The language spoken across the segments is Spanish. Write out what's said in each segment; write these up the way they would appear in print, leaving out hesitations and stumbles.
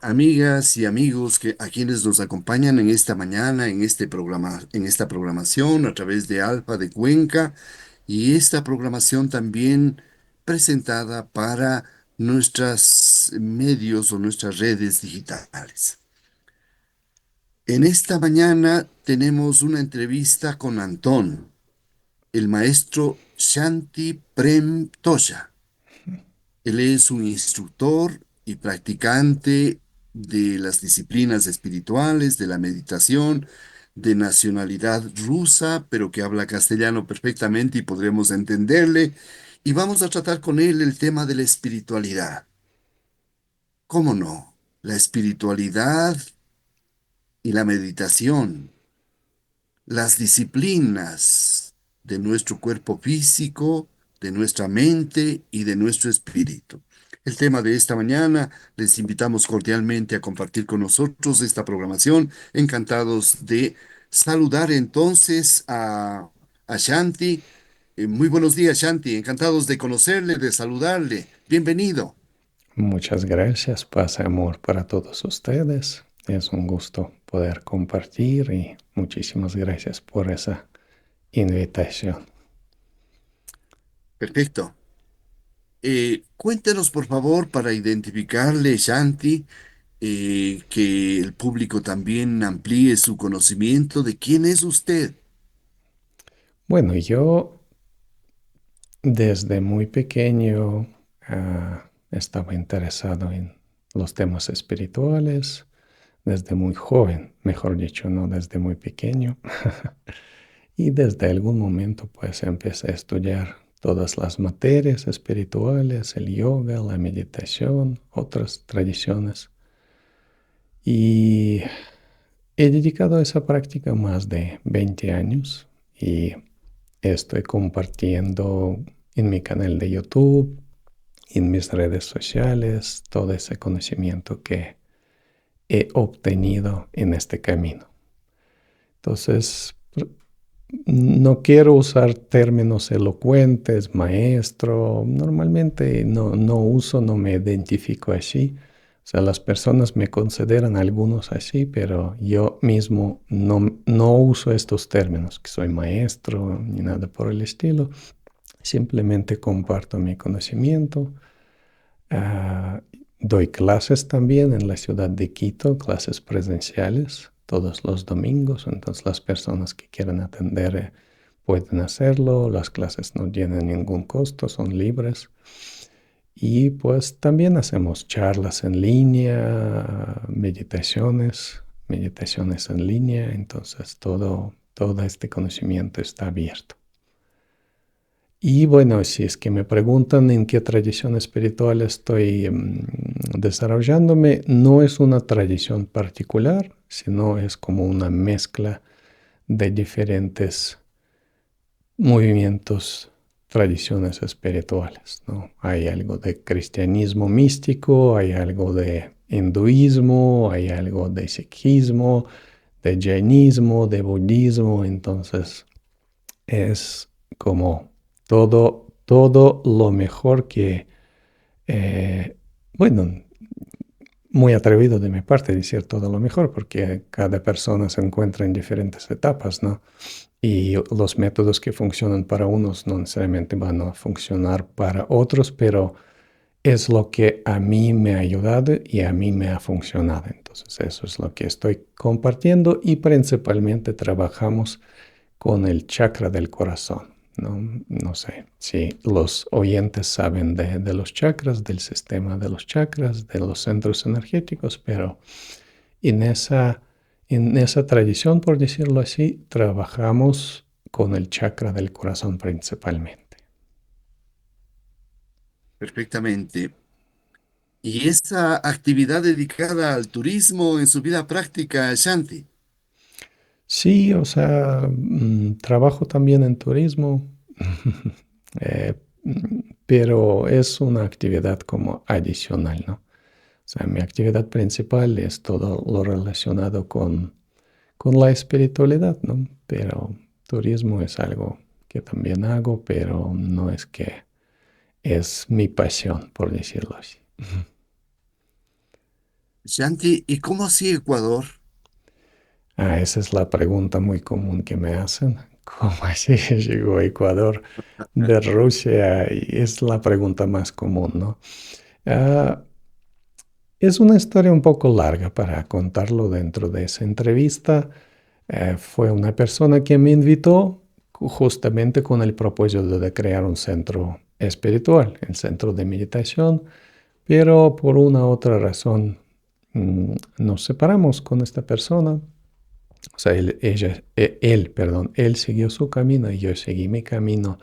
Amigas y amigos a quienes nos acompañan en esta mañana, en esta programación a través de Alfa de Cuenca y esta programación también presentada para nuestros medios o nuestras redes digitales. En esta mañana tenemos una entrevista con Antón, el maestro Shanti Prem Tosha. Él es un instructor y practicante de las disciplinas espirituales, de la meditación, de nacionalidad rusa, pero que habla castellano perfectamente y podremos entenderle. Y vamos a tratar con él el tema de la espiritualidad. ¿Cómo no? La espiritualidad y la meditación, las disciplinas de nuestro cuerpo físico, de nuestra mente y de nuestro espíritu. El tema de esta mañana, les invitamos cordialmente a compartir con nosotros esta programación. Encantados de saludar entonces a Shanti. Muy buenos días, Shanti. Encantados de conocerle, de saludarle. Bienvenido. Muchas gracias, paz y amor para todos ustedes. Es un gusto poder compartir y muchísimas gracias por esa invitación. Perfecto. Cuéntenos, por favor, para identificarle, Shanti, que el público también amplíe su conocimiento de quién es usted. Bueno, yo desde muy pequeño estaba interesado en los temas espirituales, desde muy joven, mejor dicho, no desde muy pequeño. Y desde algún momento pues empecé a estudiar todas las materias espirituales, el yoga, la meditación, otras tradiciones. Y he dedicado a esa práctica más de 20 años y estoy compartiendo en mi canal de YouTube, en mis redes sociales, todo ese conocimiento que he obtenido en este camino. Entonces, no quiero usar términos elocuentes, maestro. Normalmente no uso, no me identifico así. O sea, las personas me consideran algunos así, pero yo mismo no uso estos términos, que soy maestro ni nada por el estilo. Simplemente comparto mi conocimiento. Ah, doy clases también en la ciudad de Quito, clases presenciales todos los domingos. Entonces las personas que quieran atender pueden hacerlo. Las clases no tienen ningún costo, son libres. Y pues también hacemos charlas en línea, meditaciones en línea. Entonces todo este conocimiento está abierto. Y bueno, si es que me preguntan en qué tradición espiritual estoy desarrollándome, no es una tradición particular, sino es como una mezcla de diferentes movimientos, tradiciones espirituales, ¿no? Hay algo de cristianismo místico, hay algo de hinduismo, hay algo de sikhismo, de jainismo, de budismo, entonces es como todo lo mejor que, bueno, muy atrevido de mi parte decir todo lo mejor, porque cada persona se encuentra en diferentes etapas, ¿no? Y los métodos que funcionan para unos no necesariamente van a funcionar para otros, pero es lo que a mí me ha ayudado y a mí me ha funcionado. Entonces, eso es lo que estoy compartiendo y principalmente trabajamos con el chakra del corazón. No, no sé si los oyentes saben de los chakras, del sistema de los chakras, de los centros energéticos, pero en en esa tradición, por decirlo así, trabajamos con el chakra del corazón principalmente. Perfectamente. ¿Y esa actividad dedicada al turismo en su vida práctica, Shanti? Sí, o sea, trabajo también en turismo, eh, pero es una actividad como adicional, ¿no? O sea, mi actividad principal es todo lo relacionado con la espiritualidad, ¿no? Pero turismo es algo que también hago, pero no es que es mi pasión, por decirlo así. Shanti, ¿y cómo así Ecuador? Esa es la pregunta muy común que me hacen. ¿Cómo así llegó a Ecuador de Rusia? Y es la pregunta más común, ¿no? Ah, es una historia un poco larga para contarlo dentro de esa entrevista. Fue una persona que me invitó justamente con el propósito de crear un centro espiritual, el centro de meditación, pero por una u otra razón nos separamos con esta persona. O sea, él siguió su camino y yo seguí mi camino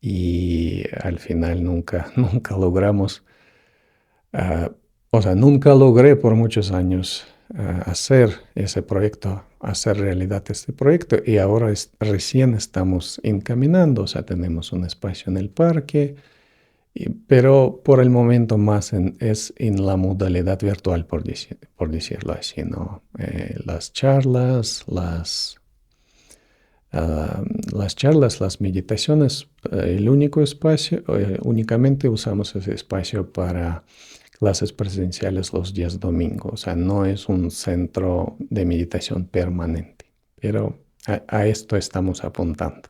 y al final nunca logramos, ah, o sea, nunca logré por muchos años hacer ese proyecto, hacer realidad este proyecto y ahora recién estamos encaminando, o sea, tenemos un espacio en el parque, pero por el momento más es en la modalidad virtual, por decirlo así, ¿no? Las charlas, ah, las charlas, las meditaciones, el único espacio, únicamente usamos ese espacio para clases presenciales los días domingos. O sea, no es un centro de meditación permanente, pero a esto estamos apuntando.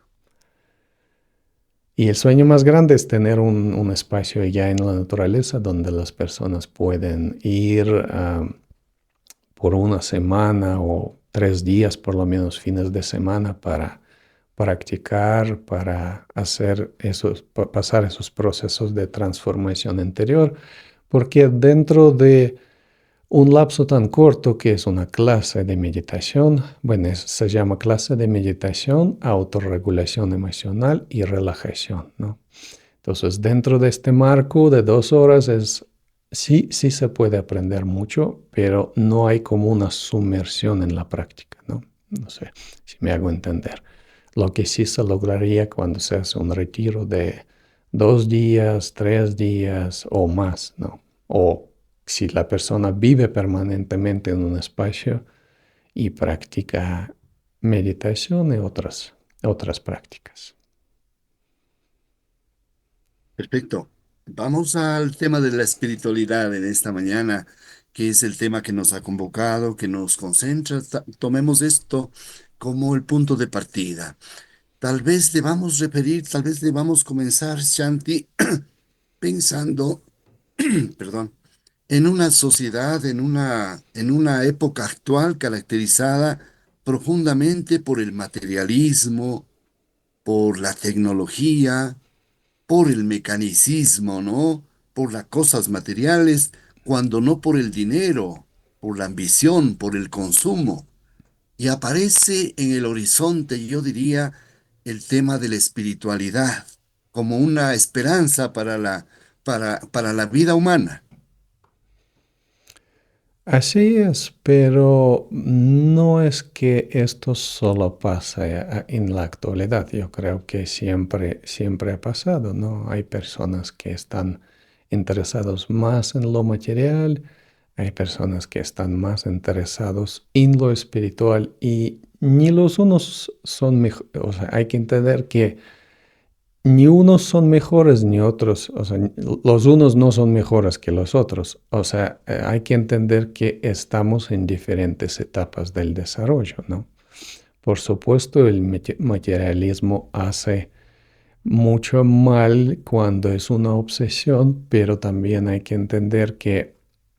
Y el sueño más grande es tener un espacio ya en la naturaleza donde las personas pueden ir por una semana o 3 días, por lo menos fines de semana, para practicar, para hacer pasar esos procesos de transformación interior, porque dentro de un lapso tan corto que es una clase de meditación, bueno, se llama clase de meditación, autorregulación emocional y relajación, ¿no? Entonces, dentro de este marco de 2 horas sí se puede aprender mucho, pero no hay como una sumersión en la práctica, ¿no? No sé si me hago entender. Lo que sí se lograría cuando se hace un retiro de 2 días, 3 días o más, ¿no? O si la persona vive permanentemente en un espacio y practica meditación y otras prácticas. Perfecto. Vamos al tema de la espiritualidad en esta mañana, que es el tema que nos ha convocado, que nos concentra. Tomemos esto como el punto de partida. Tal vez debamos referir, tal vez debamos comenzar, Shanti, pensando, perdón, en una sociedad, en una época actual caracterizada profundamente por el materialismo, por la tecnología, por el mecanicismo, ¿no? Por las cosas materiales, cuando no por el dinero, por la ambición, por el consumo. Y aparece en el horizonte, yo diría, el tema de la espiritualidad como una esperanza para la vida humana. Así es, pero no es que esto solo pase en la actualidad. Yo creo que siempre ha pasado, ¿no? Hay personas que están interesados más en lo material, hay personas que están más interesados en lo espiritual y ni los unos son mejor, o sea, hay que entender que ni unos son mejores ni otros, o sea, los unos no son mejores que los otros. O sea, hay que entender que estamos en diferentes etapas del desarrollo, ¿no? Por supuesto, el materialismo hace mucho mal cuando es una obsesión, pero también hay que entender que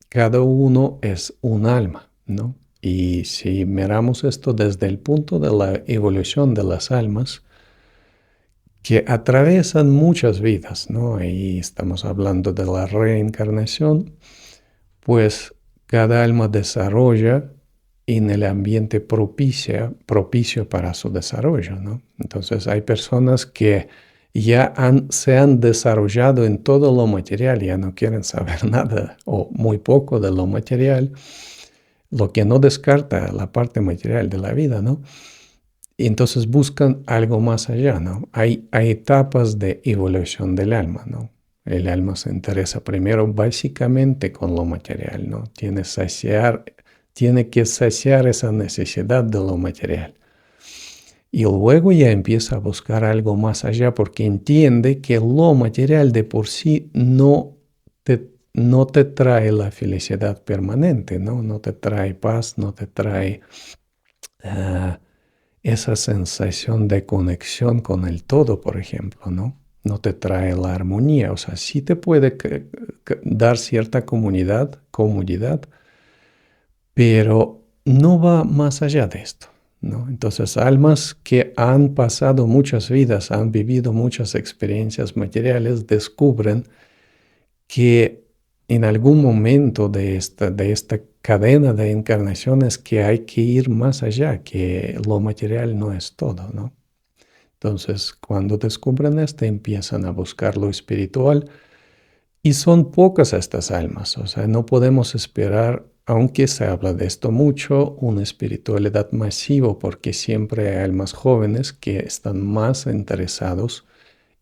cada uno es un alma, ¿no? Y si miramos esto desde el punto de la evolución de las almas, que atraviesan muchas vidas, ¿no? Ahí estamos hablando de la reencarnación, pues cada alma desarrolla en el ambiente propicio para su desarrollo, ¿no? Entonces hay personas que ya se han desarrollado en todo lo material, ya no quieren saber nada o muy poco de lo material, lo que no descarta la parte material de la vida, ¿no? Y entonces buscan algo más allá, ¿no? Hay etapas de evolución del alma, ¿no? El alma se interesa primero básicamente con lo material, ¿no? Tiene que saciar esa necesidad de lo material. Y luego ya empieza a buscar algo más allá porque entiende que lo material de por sí no te no te trae la felicidad permanente, ¿no? No te trae paz, no te trae ah, esa sensación de conexión con el todo, por ejemplo, ¿no? No te trae la armonía, o sea, sí te puede dar cierta comodidad, pero no va más allá de esto, ¿no? Entonces, almas que han pasado muchas vidas, han vivido muchas experiencias materiales, descubren que en algún momento de esta cadena de encarnaciones que hay que ir más allá, que lo material no es todo, ¿no? Entonces, cuando descubren esto, empiezan a buscar lo espiritual y son pocas estas almas, o sea, no podemos esperar, aunque se habla de esto mucho, una espiritualidad masiva, porque siempre hay almas jóvenes que están más interesados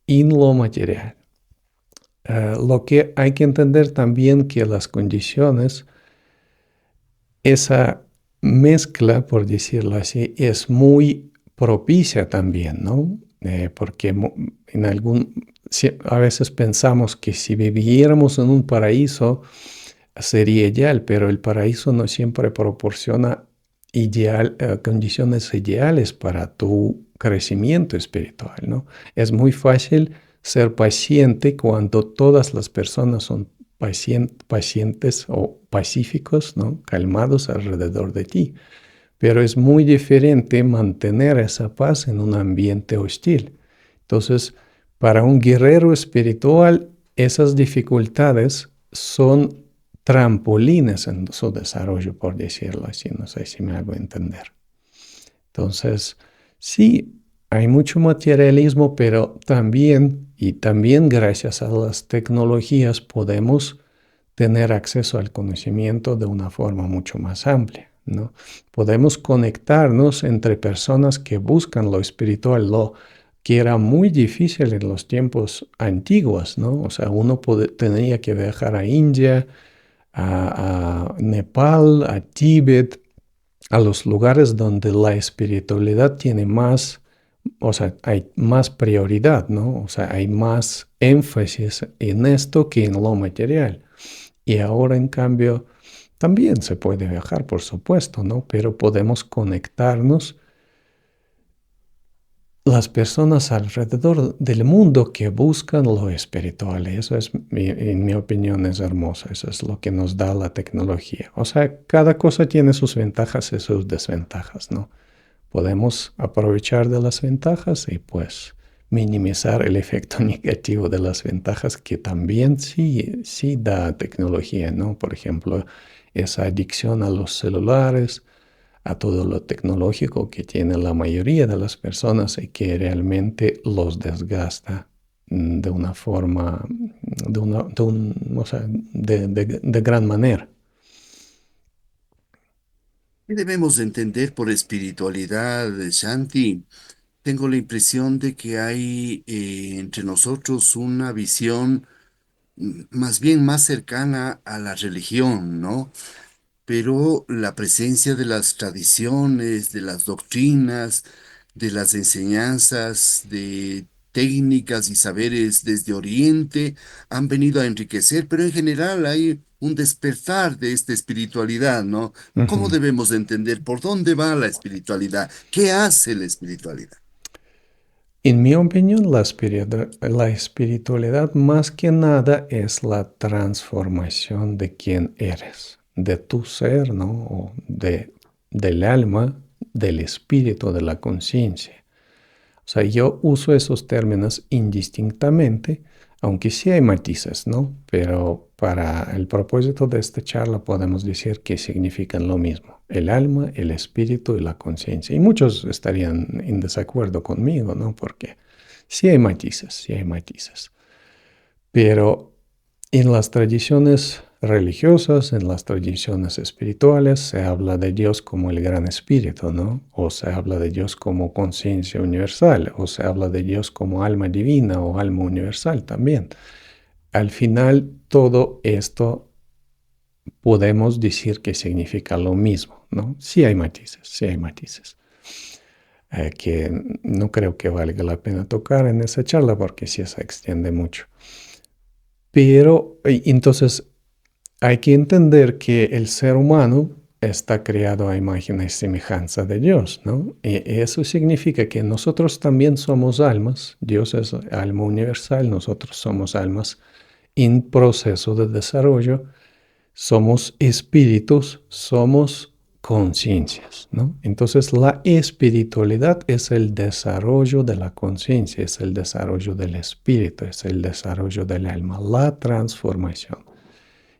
en lo material. Lo que hay que entender también que las condiciones, esa mezcla, por decirlo así, es muy propicia también, ¿no? Porque a veces pensamos que si viviéramos en un paraíso sería ideal, pero el paraíso no siempre proporciona condiciones ideales para tu crecimiento espiritual, ¿no? Es muy fácil ser paciente cuando todas las personas son pacientes o pacíficos, ¿no? Calmados alrededor de ti. Pero es muy diferente mantener esa paz en un ambiente hostil. Entonces, para un guerrero espiritual, esas dificultades son trampolines en su desarrollo, por decirlo así. No sé si me hago entender. Entonces, sí, hay mucho materialismo, pero también gracias a las tecnologías podemos tener acceso al conocimiento de una forma mucho más amplia, ¿no? Podemos conectarnos entre personas que buscan lo espiritual, lo que era muy difícil en los tiempos antiguos, ¿no? O sea, tenía que viajar a India, a Nepal, a Tíbet, a los lugares donde la espiritualidad tiene más, o sea, hay más prioridad, ¿no? O sea, hay más énfasis en esto que en lo material. Y ahora, en cambio, también se puede viajar, por supuesto, ¿no? Pero podemos conectarnos las personas alrededor del mundo que buscan lo espiritual. Y eso es, en mi opinión, es hermoso. Eso es lo que nos da la tecnología. O sea, cada cosa tiene sus ventajas y sus desventajas, ¿no? Podemos aprovechar de las ventajas y pues minimizar el efecto negativo de las ventajas que también sí da tecnología, ¿no? Por ejemplo, esa adicción a los celulares, a todo lo tecnológico que tiene la mayoría de las personas y que realmente los desgasta de una forma, o sea, de gran manera. ¿Qué debemos entender por espiritualidad, Shanti? Tengo la impresión de que hay entre nosotros una visión más bien más cercana a la religión, ¿no? Pero la presencia de las tradiciones, de las doctrinas, de las enseñanzas, de técnicas y saberes desde Oriente han venido a enriquecer, pero en general hay un despertar de esta espiritualidad, ¿no? ¿Cómo Ujú. debemos de entender por dónde va la espiritualidad? ¿Qué hace la espiritualidad? En mi opinión, la espiritualidad más que nada es la transformación de quién eres, de tu ser, ¿no? Del alma, del espíritu, de la conciencia. O sea, yo uso esos términos indistintamente, aunque sí hay matices, ¿no? Pero para el propósito de esta charla podemos decir que significan lo mismo, el alma, el espíritu y la conciencia. Y muchos estarían en desacuerdo conmigo, ¿no? Porque sí hay matices, sí hay matices. Pero en las tradiciones religiosas, en las tradiciones espirituales, se habla de Dios como el gran espíritu, ¿no? O se habla de Dios como conciencia universal, o se habla de Dios como alma divina o alma universal también. Al final, todo esto podemos decir que significa lo mismo, ¿no? Sí hay matices, sí hay matices. Que no creo que valga la pena tocar en esa charla porque sí se extiende mucho. Pero entonces hay que entender que el ser humano está creado a imagen y semejanza de Dios, ¿no? Y eso significa que nosotros también somos almas. Dios es alma universal, nosotros somos almas en proceso de desarrollo, somos espíritus, somos conciencias, ¿no? Entonces la espiritualidad es el desarrollo de la conciencia, es el desarrollo del espíritu, es el desarrollo del alma, la transformación.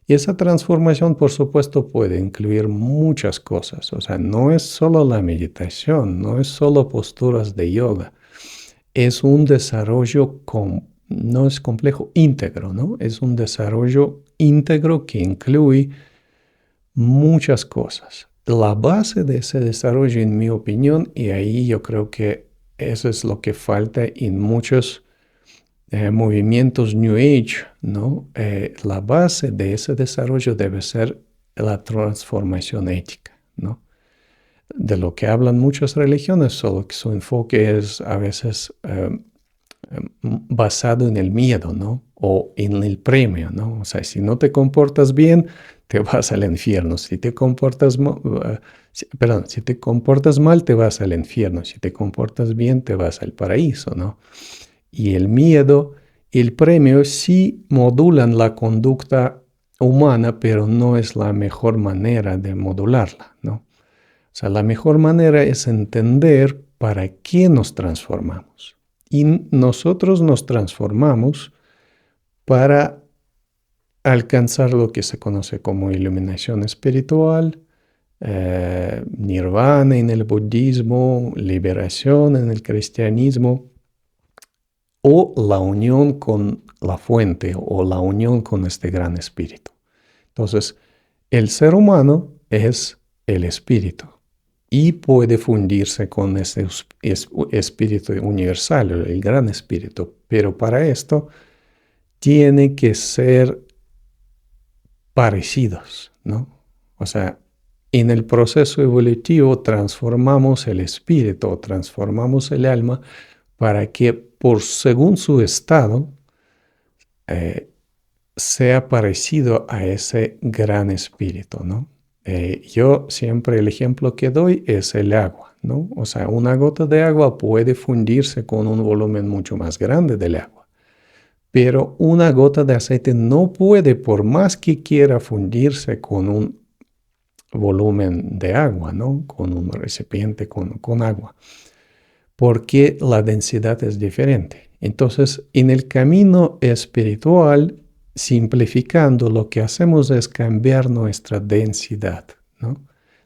Y esa transformación, por supuesto, puede incluir muchas cosas. O sea, no es solo la meditación, no es solo posturas de yoga. Es un desarrollo, no es complejo, íntegro, ¿no? Es un desarrollo íntegro que incluye muchas cosas. La base de ese desarrollo, en mi opinión, y ahí yo creo que eso es lo que falta en muchos movimientos New Age, ¿no? La base de ese desarrollo debe ser la transformación ética, ¿no? De lo que hablan muchas religiones, solo que su enfoque es a veces basado en el miedo, ¿no? O en el premio, ¿no? O sea, si no te comportas bien, te vas al infierno. Si te comportas, perdón, si te comportas mal, te vas al infierno. Si te comportas bien, te vas al paraíso, ¿no? Y el miedo, el premio sí modulan la conducta humana, pero no es la mejor manera de modularla, ¿no? O sea, la mejor manera es entender para qué nos transformamos. Y nosotros nos transformamos para alcanzar lo que se conoce como iluminación espiritual, nirvana en el budismo, liberación en el cristianismo, o la unión con la fuente o la unión con este gran espíritu. Entonces, el ser humano es el espíritu y puede fundirse con ese espíritu universal, el gran espíritu, pero para esto tiene que ser parecidos, ¿no? O sea, en el proceso evolutivo transformamos el espíritu, transformamos el alma para que por según su estado eh, sea parecido a ese gran espíritu, ¿no? Yo siempre el ejemplo que doy es el agua, ¿no? O sea, una gota de agua puede fundirse con un volumen mucho más grande del agua, pero una gota de aceite no puede, por más que quiera fundirse con un volumen de agua, ¿no? Con un recipiente con agua, porque la densidad es diferente. Entonces, en el camino espiritual, simplificando, lo que hacemos es cambiar nuestra densidad, ¿no?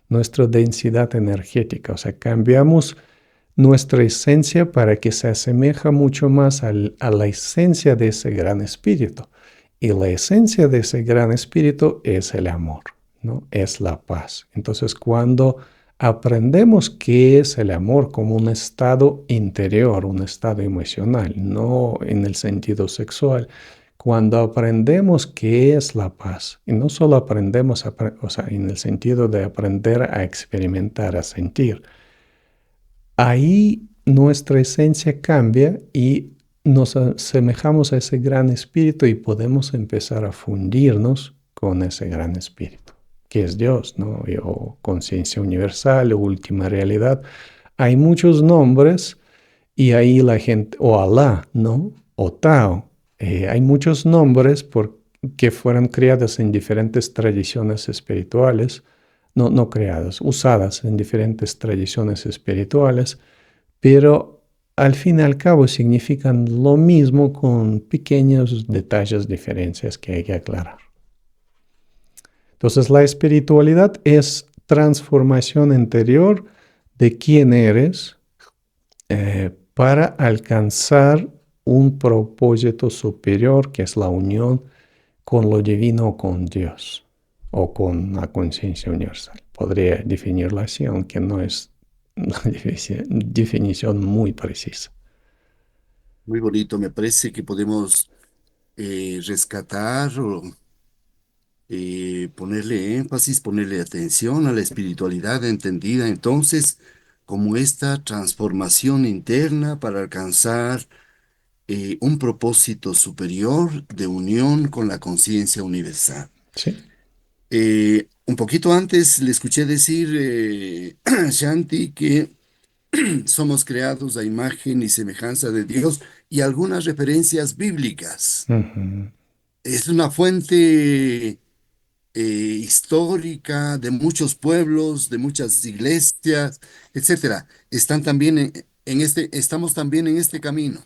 Nuestra densidad energética, o sea, cambiamos nuestra esencia para que se asemeja mucho más a la esencia de ese gran espíritu. Y la esencia de ese gran espíritu es el amor, ¿no? Es la paz. Entonces, cuando aprendemos qué es el amor como un estado interior, un estado emocional, no en el sentido sexual, cuando aprendemos qué es la paz, y no solo aprendemos, o sea, en el sentido de aprender a experimentar, a sentir, ahí nuestra esencia cambia y nos asemejamos a ese gran espíritu y podemos empezar a fundirnos con ese gran espíritu, que es Dios, ¿no? O conciencia universal o última realidad. Hay muchos nombres y ahí la gente, o Alá, ¿no? O Tao. Hay muchos nombres que fueron creados en diferentes tradiciones espirituales, no creadas, usadas en diferentes tradiciones espirituales, pero al fin y al cabo significan lo mismo con pequeños detalles, diferencias que hay que aclarar. Entonces, la espiritualidad es transformación interior de quién eres para alcanzar un propósito superior que es la unión con lo divino o con Dios o con la conciencia universal. Podría definirlo así, aunque no es una definición muy precisa. Muy bonito, me parece que podemos rescatar o ponerle énfasis, ponerle atención a la espiritualidad entendida entonces como esta transformación interna para alcanzar un propósito superior de unión con la conciencia universal. Sí. Un poquito antes le escuché decir, Shanti, que somos creados a imagen y semejanza de Dios y algunas referencias bíblicas. Ujú. Es una fuente histórica de muchos pueblos, de muchas iglesias, etcétera. Están también estamos también en este camino.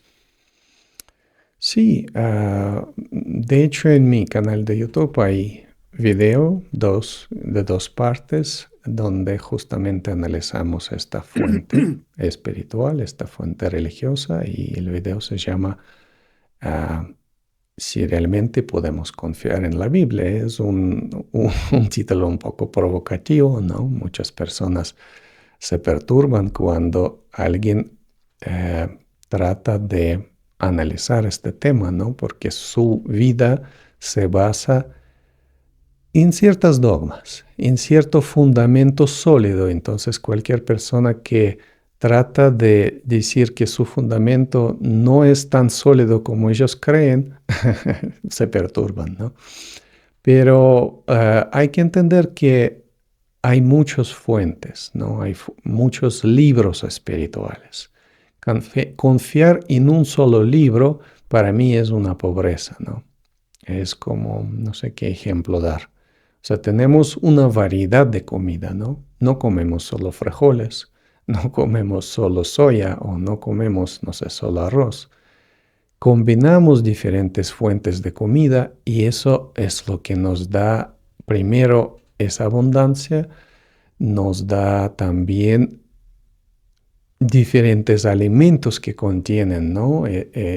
Sí, de hecho en mi canal de YouTube hay video de dos partes donde justamente analizamos esta fuente espiritual, esta fuente religiosa y el video se llama ah, Si realmente podemos confiar en la Biblia. Es un título un poco provocativo, ¿no? Muchas personas se perturban cuando alguien trata de analizar este tema, ¿no? Porque su vida se basa en ciertos dogmas, en cierto fundamento sólido. Entonces, cualquier persona que trata de decir que su fundamento no es tan sólido como ellos creen, se perturban, ¿no? Pero hay que entender que hay muchas fuentes, ¿no? Hay muchos libros espirituales. Confiar en un solo libro para mí es una pobreza, ¿no? Es como, no sé qué ejemplo dar. O sea, tenemos una variedad de comida, ¿no? No comemos solo frijoles, no comemos solo soya o no comemos, no sé, solo arroz. Combinamos diferentes fuentes de comida y eso es lo que nos da, primero, esa abundancia, nos da también diferentes alimentos que contienen, ¿no?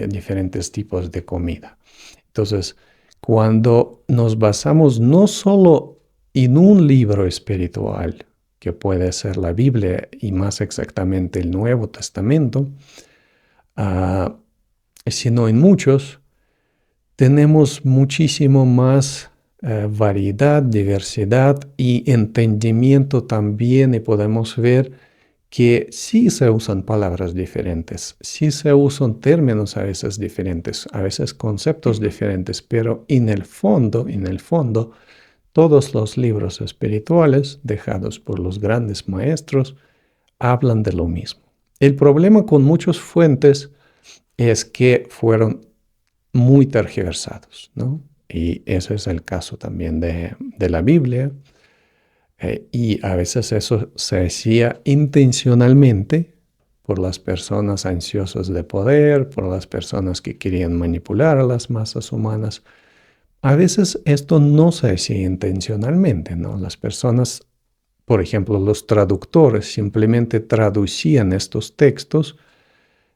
Diferentes tipos de comida. Entonces, cuando nos basamos no solo en un libro espiritual, que puede ser la Biblia y más exactamente el Nuevo Testamento, ah, sino en muchos, tenemos muchísimo más variedad, diversidad y entendimiento también y podemos ver que sí se usan palabras diferentes, sí se usan términos a veces conceptos diferentes, pero en el fondo, todos los libros espirituales dejados por los grandes maestros hablan de lo mismo. El problema con muchas fuentes es que fueron muy tergiversados, ¿no? Y ese es el caso también de la Biblia. Y a veces eso se hacía intencionalmente por las personas ansiosas de poder, por las personas que querían manipular a las masas humanas. A veces esto no se hacía intencionalmente, ¿no? Las personas, por ejemplo, los traductores simplemente traducían estos textos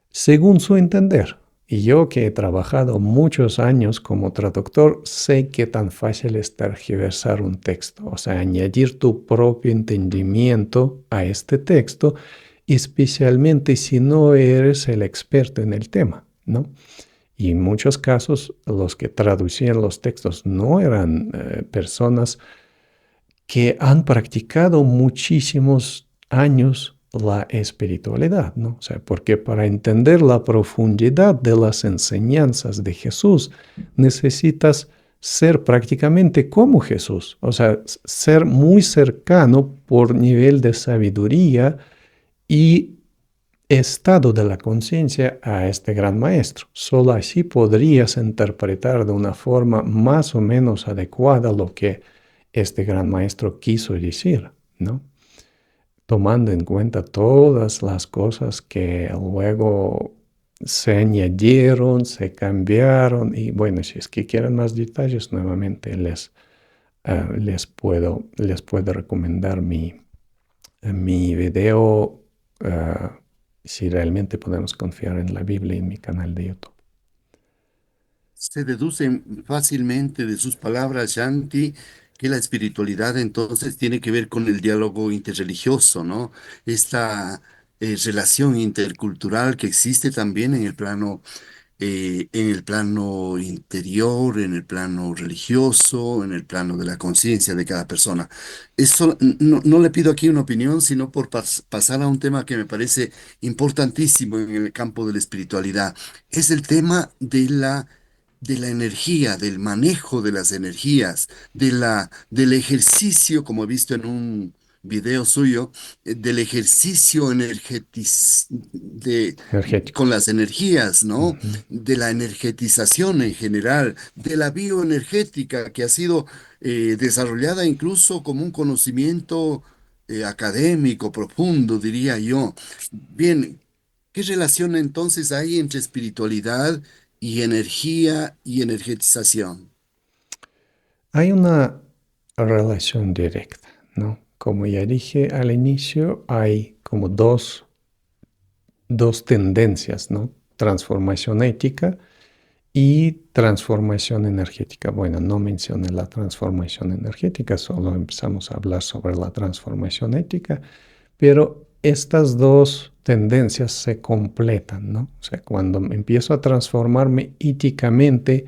según su entender. Y yo que he trabajado muchos años como traductor, sé qué tan fácil es tergiversar un texto, o sea, añadir tu propio entendimiento a este texto, especialmente si no eres el experto en el tema, ¿no? Y en muchos casos los que traducían los textos no eran personas que han practicado muchísimos años la espiritualidad, ¿no? O sea, porque para entender la profundidad de las enseñanzas de Jesús necesitas ser prácticamente como Jesús, o sea, ser muy cercano por nivel de sabiduría y estado de la conciencia a este gran maestro. Solo así podrías interpretar de una forma más o menos adecuada lo que este gran maestro quiso decir, ¿no? Tomando en cuenta todas las cosas que luego se añadieron, se cambiaron y bueno, si es que quieren más detalles, nuevamente les puedo recomendar mi video, si realmente podemos confiar en la Biblia en mi canal de YouTube. Se deduce fácilmente de sus palabras, Shanti, que la espiritualidad entonces tiene que ver con el diálogo interreligioso, ¿no? Esta relación intercultural que existe también en el plano interior, en el plano religioso, en el plano de la conciencia de cada persona. Eso no le pido aquí una opinión, sino por pasar a un tema que me parece importantísimo en el campo de la espiritualidad. Es el tema de la de la energía, del manejo de las energías, del ejercicio, como he visto en un video suyo, del ejercicio con energéticos. las energías, ¿no? Ujú. De la energetización en general, de la bioenergética que ha sido desarrollada incluso como un conocimiento académico profundo, diría yo. Bien, ¿qué relación entonces hay entre espiritualidad y energía y energetización? Hay una relación directa, ¿no? Como ya dije al inicio, hay como dos tendencias, ¿no? Transformación ética y transformación energética. Bueno, no mencioné la transformación energética, solo empezamos a hablar sobre la transformación ética, pero estas dos tendencias se completan, ¿no? O sea, cuando empiezo a transformarme éticamente,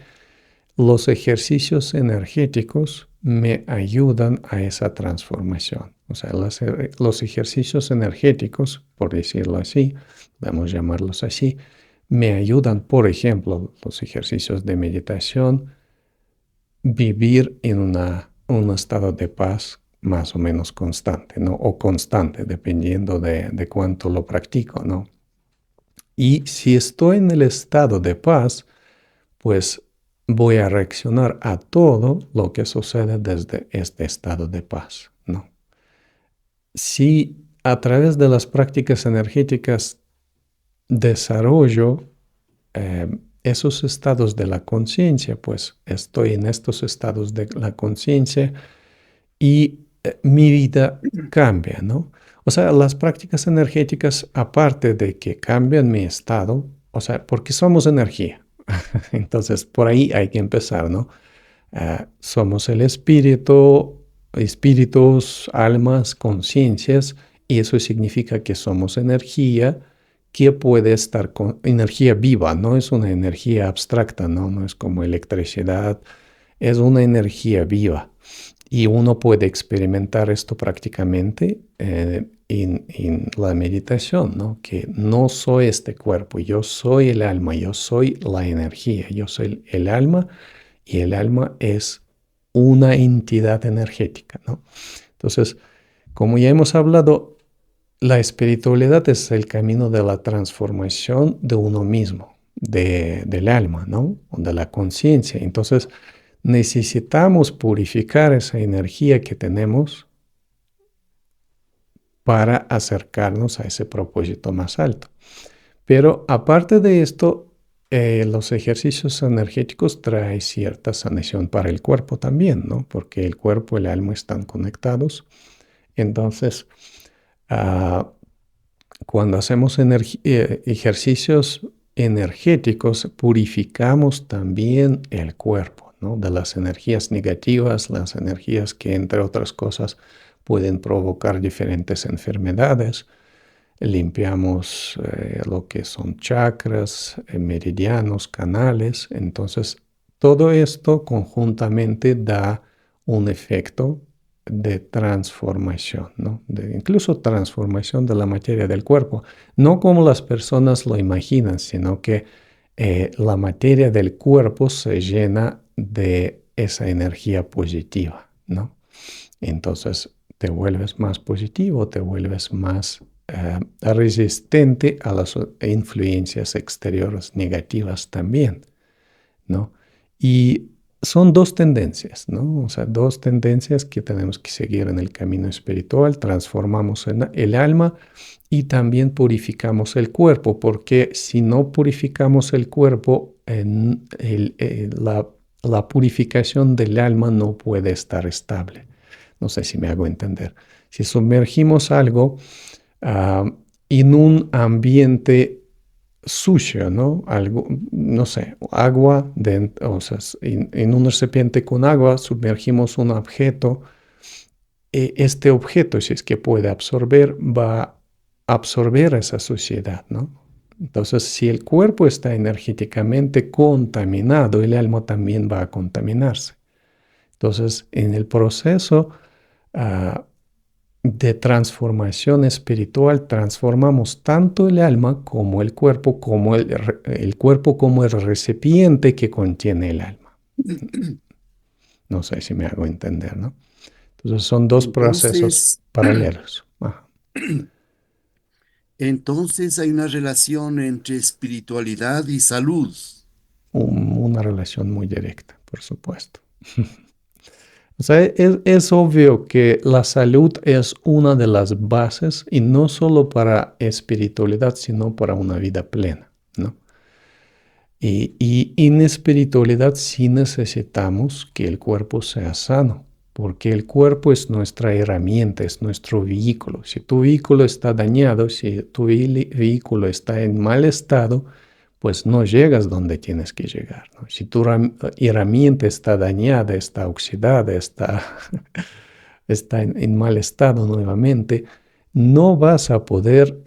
los ejercicios energéticos me ayudan a esa transformación. O sea, los ejercicios energéticos, por decirlo así, podemos llamarlos así, me ayudan, por ejemplo, los ejercicios de meditación, vivir en un estado de paz más o menos constante, ¿no? O constante, dependiendo de cuánto lo practico, ¿no? Y si estoy en el estado de paz, pues voy a reaccionar a todo lo que sucede desde este estado de paz, ¿no? Si a través de las prácticas energéticas desarrollo esos estados de la conciencia, pues estoy en estos estados de la conciencia y mi vida cambia, ¿no? O sea, las prácticas energéticas, aparte de que cambian mi estado, o sea, porque somos energía. Entonces, por ahí hay que empezar, ¿no? Somos el espíritu, espíritus, almas, conciencias, y eso significa que somos energía que puede estar con energía viva, no es una energía abstracta, ¿no? No es como electricidad, es una energía viva. Y uno puede experimentar esto prácticamente en la meditación, ¿no? Que no soy este cuerpo, yo soy el alma, yo soy la energía, yo soy el alma y el alma es una entidad energética, ¿no? Entonces, como ya hemos hablado, la espiritualidad es el camino de la transformación de uno mismo, del alma, ¿no? O de la conciencia. Entonces, necesitamos purificar esa energía que tenemos para acercarnos a ese propósito más alto. Pero aparte de esto, los ejercicios energéticos traen cierta sanación para el cuerpo también, ¿no? Porque el cuerpo y el alma están conectados. Entonces, ah, cuando hacemos ejercicios energéticos, purificamos también el cuerpo, ¿no? De las energías negativas, las energías que, entre otras cosas, pueden provocar diferentes enfermedades. Limpiamos lo que son chakras, meridianos, canales. Entonces, todo esto conjuntamente da un efecto de transformación, ¿no? Incluso transformación de la materia del cuerpo. No como las personas lo imaginan, sino que la materia del cuerpo se llena de esa energía positiva, ¿no? Entonces te vuelves más positivo, te vuelves más resistente a las influencias exteriores negativas también, ¿no? Y son dos tendencias, ¿no? O sea, dos tendencias que tenemos que seguir en el camino espiritual. Transformamos el alma y también purificamos el cuerpo, porque si no purificamos el cuerpo, la purificación del alma no puede estar estable. No sé si me hago entender. Si sumergimos algo ah, en un ambiente sucio, ¿no? Algo, no sé, agua, o sea, en un recipiente con agua sumergimos un objeto. Este objeto, si es que puede absorber, va a absorber esa suciedad, ¿no? Entonces, si el cuerpo está energéticamente contaminado, el alma también va a contaminarse. Entonces, en el proceso, ah, de transformación espiritual transformamos tanto el alma como el cuerpo, como el cuerpo como el recipiente que contiene el alma. No sé si me hago entender, ¿no? Entonces son dos procesos Entonces, paralelos. Ajá. entonces hay una relación entre espiritualidad y salud. Una relación muy directa, por supuesto. O sea, es obvio que la salud es una de las bases y no solo para espiritualidad, sino para una vida plena, ¿no? Y en espiritualidad sí necesitamos que el cuerpo sea sano, porque el cuerpo es nuestra herramienta, es nuestro vehículo. Si tu vehículo está dañado, si tu vehículo está en mal estado, pues no llegas donde tienes que llegar, ¿no? Si tu herramienta está dañada, está oxidada, está en mal estado nuevamente, no vas a poder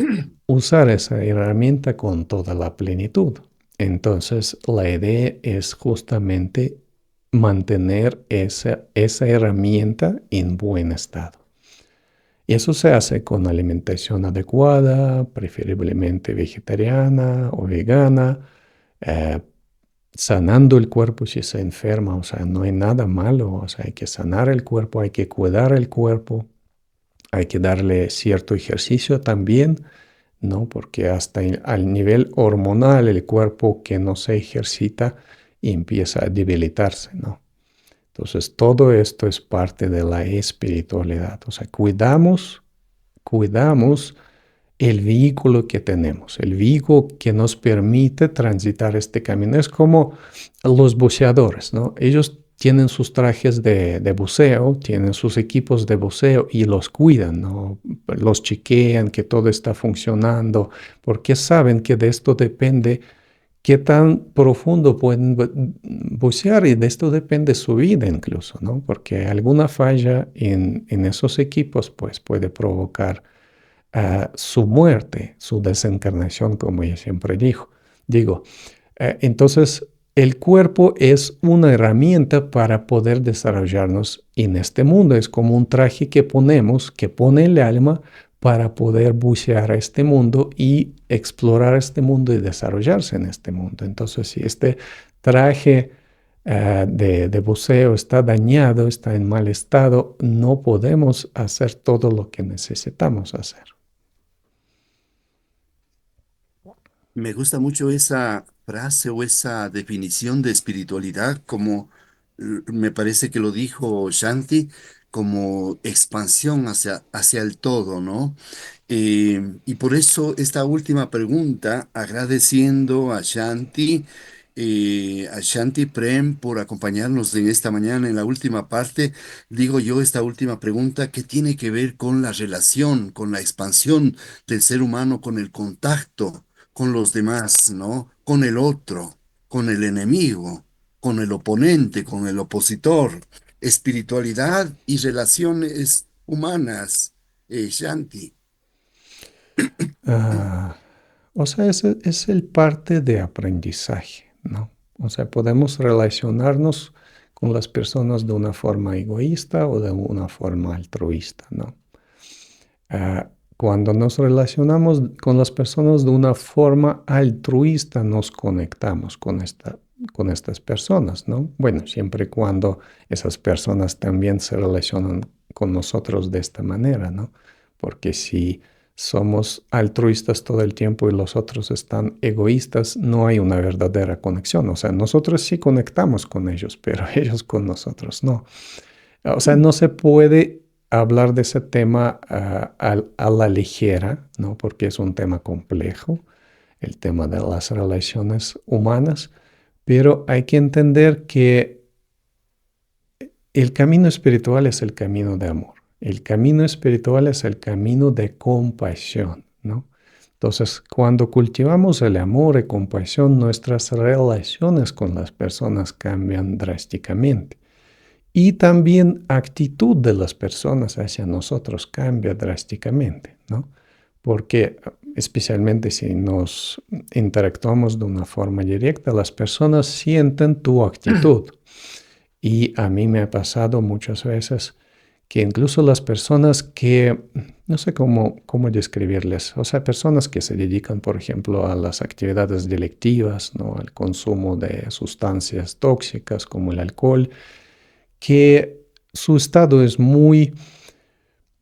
usar esa herramienta con toda la plenitud. Entonces, la idea es justamente mantener esa herramienta en buen estado. Y eso se hace con alimentación adecuada, preferiblemente vegetariana o vegana, eh, sanando el cuerpo si se enferma, o sea, no hay nada malo, o sea, hay que sanar el cuerpo, hay que cuidar el cuerpo, hay que darle cierto ejercicio también, ¿no? Porque hasta al nivel hormonal el cuerpo que no se ejercita empieza a debilitarse, ¿no? Entonces todo esto es parte de la espiritualidad, o sea, cuidamos el vehículo que tenemos, el vehículo que nos permite transitar este camino. Es como los buceadores, ¿no? Ellos tienen sus trajes de buceo, tienen sus equipos de buceo y los cuidan, ¿no? Los chequean que todo está funcionando, porque saben que de esto depende qué tan profundo pueden bucear y de esto depende su vida incluso, ¿no? Porque alguna falla en esos equipos pues puede provocar su muerte, su desencarnación, como yo siempre digo. Entonces, el cuerpo es una herramienta para poder desarrollarnos en este mundo. Es como un traje que ponemos, que pone el alma para poder bucear a este mundo y explorar este mundo y desarrollarse en este mundo. Entonces, si este traje de buceo está dañado, está en mal estado, no podemos hacer todo lo que necesitamos hacer. Me gusta mucho esa frase o esa definición de espiritualidad, como me parece que lo dijo Shanti, como expansión hacia el todo, ¿no? Y por eso esta última pregunta, agradeciendo a Shanti Prem por acompañarnos en esta mañana en la última parte, digo yo esta última pregunta que tiene que ver con la relación, con la expansión del ser humano, con el contacto con los demás, ¿no? Con el otro, con el enemigo, con el oponente, con el opositor, espiritualidad y relaciones humanas, Shanti. Ah, o sea, es el parte de aprendizaje, ¿no? O sea, podemos relacionarnos con las personas de una forma egoísta o de una forma altruista, ¿no? Cuando nos relacionamos con las personas de una forma altruista, nos conectamos con estas personas, ¿no? Bueno, siempre y cuando esas personas también se relacionan con nosotros de esta manera, ¿no? Porque si somos altruistas todo el tiempo y los otros están egoístas, no hay una verdadera conexión. O sea, nosotros sí conectamos con ellos, pero ellos con nosotros no. O sea, no se puede hablar de ese tema a la ligera, ¿no? Porque es un tema complejo, el tema de las relaciones humanas, pero hay que entender que el camino espiritual es el camino de amor. El camino espiritual es el camino de compasión, ¿no? Entonces, cuando cultivamos el amor y compasión, nuestras relaciones con las personas cambian drásticamente. Y también actitud de las personas hacia nosotros cambia drásticamente, ¿no? Porque especialmente si nos interactuamos de una forma directa, las personas sienten tu actitud. Y a mí me ha pasado muchas veces que incluso las personas que, no sé cómo describirles, o sea, personas que se dedican, por ejemplo, a las actividades delictivas, ¿no? Al consumo de sustancias tóxicas como el alcohol, que su estado es muy,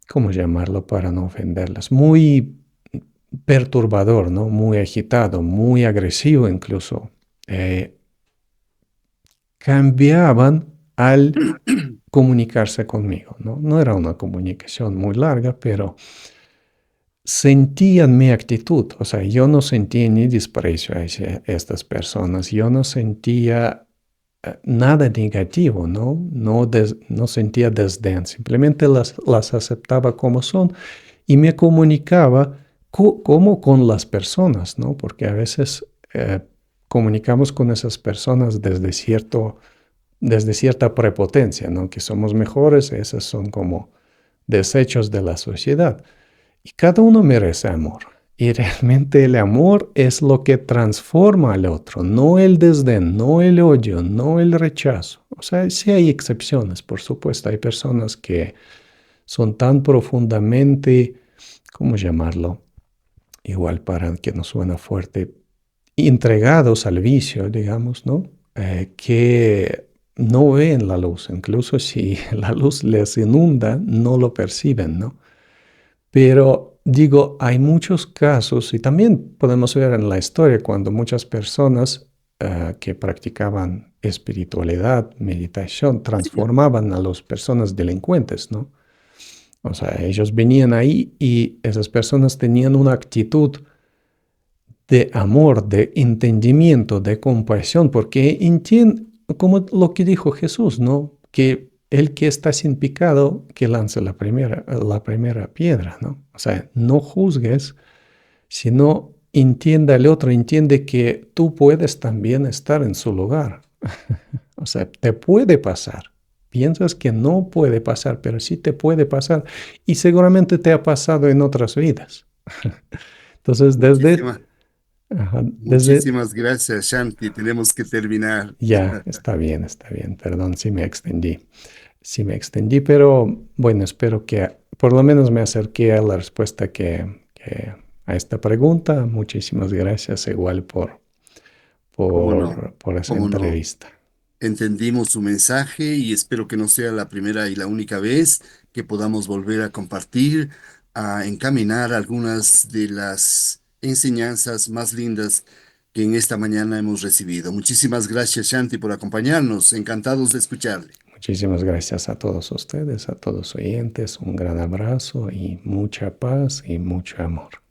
¿cómo llamarlo para no ofenderlas? Muy perturbador, ¿no? Muy agitado, muy agresivo incluso. Eh, cambiaban al comunicarse conmigo, ¿no? No era una comunicación muy larga, pero sentían mi actitud, o sea, yo no sentía ni desprecio hacia estas personas, yo no sentía nada negativo, ¿no? No sentía desdén, simplemente las aceptaba como son y me comunicaba como con las personas, ¿no? Porque a veces comunicamos con esas personas desde cierta prepotencia, ¿no? Que somos mejores, esos son como desechos de la sociedad. Y cada uno merece amor. Y realmente el amor es lo que transforma al otro, no el desdén, no el odio, no el rechazo. O sea, sí hay excepciones, por supuesto. Hay personas que son tan profundamente, ¿cómo llamarlo? Igual para que no suena fuerte, entregados al vicio, digamos, ¿no? Que no ven la luz, incluso si la luz les inunda, no lo perciben, ¿no? Pero digo, hay muchos casos, y también podemos ver en la historia cuando muchas personas que practicaban espiritualidad, meditación, transformaban a las personas delincuentes, ¿no? O sea, ellos venían ahí y esas personas tenían una actitud de amor, de entendimiento, de compasión, porque entienden, como lo que dijo Jesús, ¿no? Que el que está sin pecado, que lance la primera piedra, ¿no? O sea, no juzgues, sino entienda al otro, entiende que tú puedes también estar en su lugar. O sea, te puede pasar. Piensas que no puede pasar, pero sí te puede pasar. Y seguramente te ha pasado en otras vidas. Entonces, Muchísimas, ajá, desde, muchísimas gracias, Shanti. Tenemos que terminar. ya, está bien, perdón si me extendí. Sí me extendí, pero bueno, espero que por lo menos me acerqué a la respuesta a esta pregunta. Muchísimas gracias igual ¿Cómo no? por esa ¿Cómo no? entrevista. Entendimos su mensaje y espero que no sea la primera y la única vez que podamos volver a compartir, a encaminar algunas de las enseñanzas más lindas que en esta mañana hemos recibido. Muchísimas gracias, Shanti, por acompañarnos. Encantados de escucharle. Muchísimas gracias a todos ustedes, a todos oyentes. Un gran abrazo y mucha paz y mucho amor.